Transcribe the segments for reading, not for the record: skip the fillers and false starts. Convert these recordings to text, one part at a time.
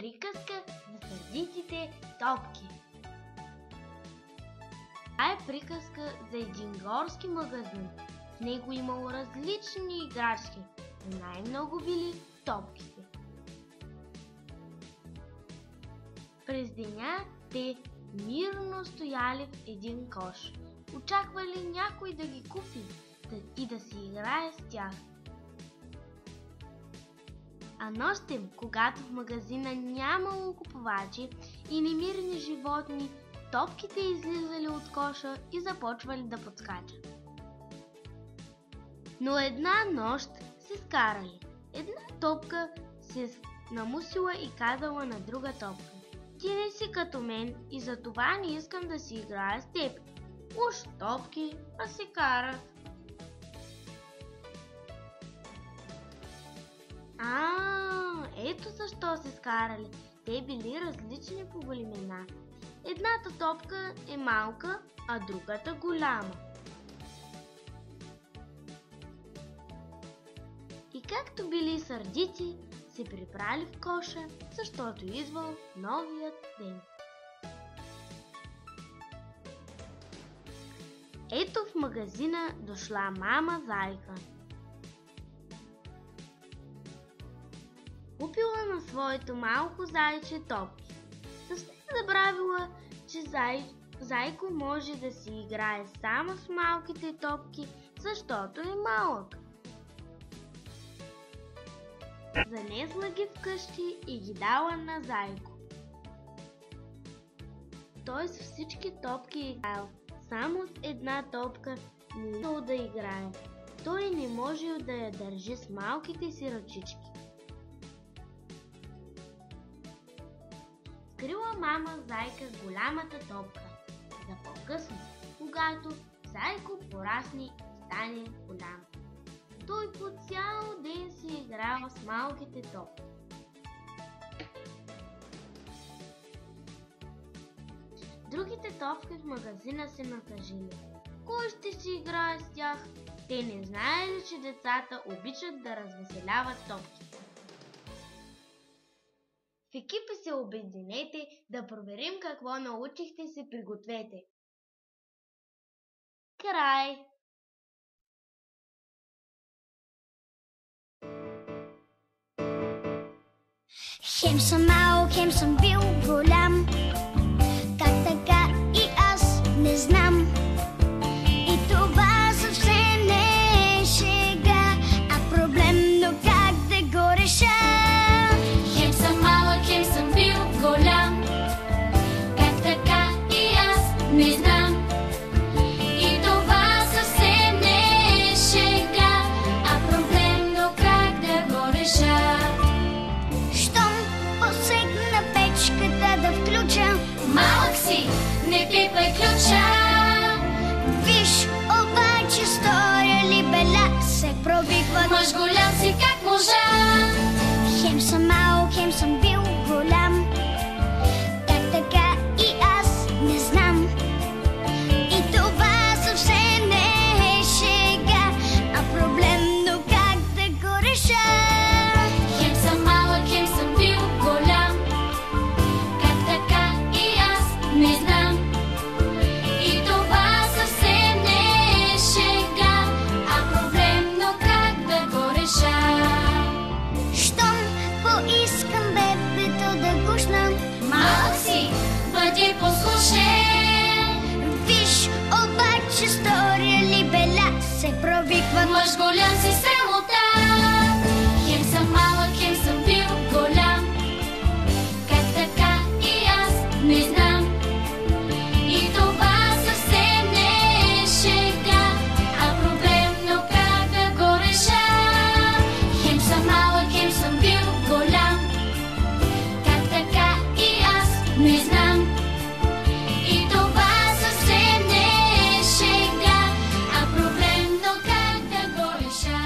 Приказка за сърдитите топки. Това е приказка за един горски магазин. В него имало различни играчки, но най-много били топките. През деня те мирно стояли в един кош. Очаквали някой да ги купи и да си играе с тях. А нощем, когато в магазина нямало купувачи и немирни животни, топките излизали от коша и започвали да подскачат. Но една нощ се скарали. Една топка се намусила и казала на друга топка: "Ти не си като мен и затова не искам да си играя с теб. Уж топки, а се карат." Ето защо се скарали. Те били различни по големина. Едната топка е малка, а другата голяма. И както били сърдити, се прибрали в коша, защото идвал новият ден. Ето в магазина дошла мама Зайка. Купила на своето малко зайче топки. Съвсем забравила, че Зайко може да си играе само с малките топки, защото е малък. Занесла ги вкъщи и ги дала на Зайко. Той с всички топки играел, само с една топка не искал да играе. Той не можел да я държи с малките си ръчички. Скрила мама Зайка голямата топка за по-късно, когато Зайко порасне и стане голям. Той по цял ден си играл с малките топки. Другите топки в магазина се натъжили. Кой ще си играе с тях? Те не знаели, че децата обичат да развеселяват топки. В екипа се обединете да проверим какво научихте и се пригответе. Край! Хем съм малък, хем съм бил голям. Как така и аз не знам. И това съвсем не е шега, а проблем, но как да го реша? Хем съм малък, хем съм бил голям. Как така и аз не знам. И това съвсем не е шега, а проблем, но как да го реша? Щом посегна печката да включа, Малък си, не пипай ключа. виж обаче сторя ли беля се пробиват. Мъж голям си как можа. Хем съм малък, хем съм бил голям. Как така и аз не знам. И това съвсем не е шега, а проблем, но как да го реша? Хем съм малък, хем съм бил голям. Как така и аз не знам. И това съвсем не е шега, а проблем, но как да го реша? Щом поискам бебето да гушна, Малък си, бъди послушен. виж обаче сторя ли беля се провикват. Мъж голям си срамота. Хем съм малък, хем съм бил голям. Как така и аз не знам. И това съвсем не е шега, а проблем, но как да го реша? Хем съм малък, хем съм бил голям. Как така и аз не знам. И това съвсем не е шега, а проблем, но как да го реша?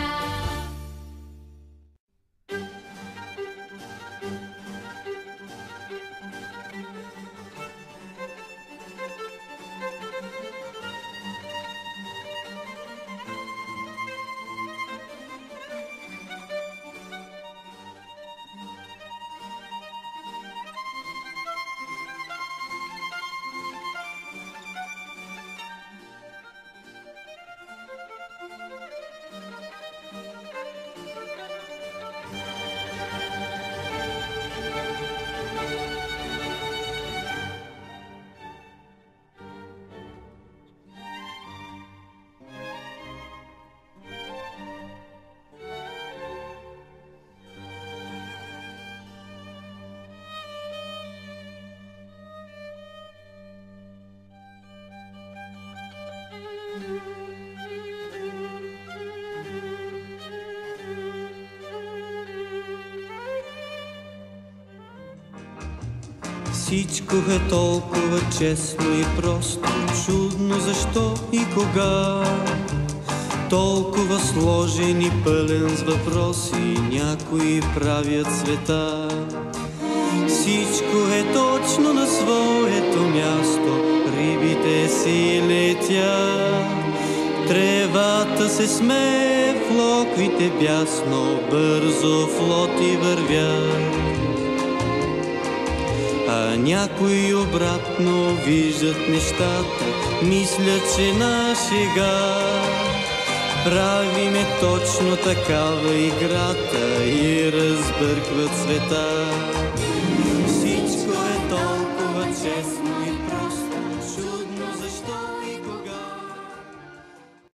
Всичко е толкова честно и просто, чудно защо и кога. Толкова сложен и пълен с въпроси, някои правят света. Всичко е точно на своето място, рибите си летят. Тревата се смее, флоквите бясно, бързо флоти вървят. А някои обратно виждат нещата, мислят, че на шега. Правиме точно такава играта и разбъркват света.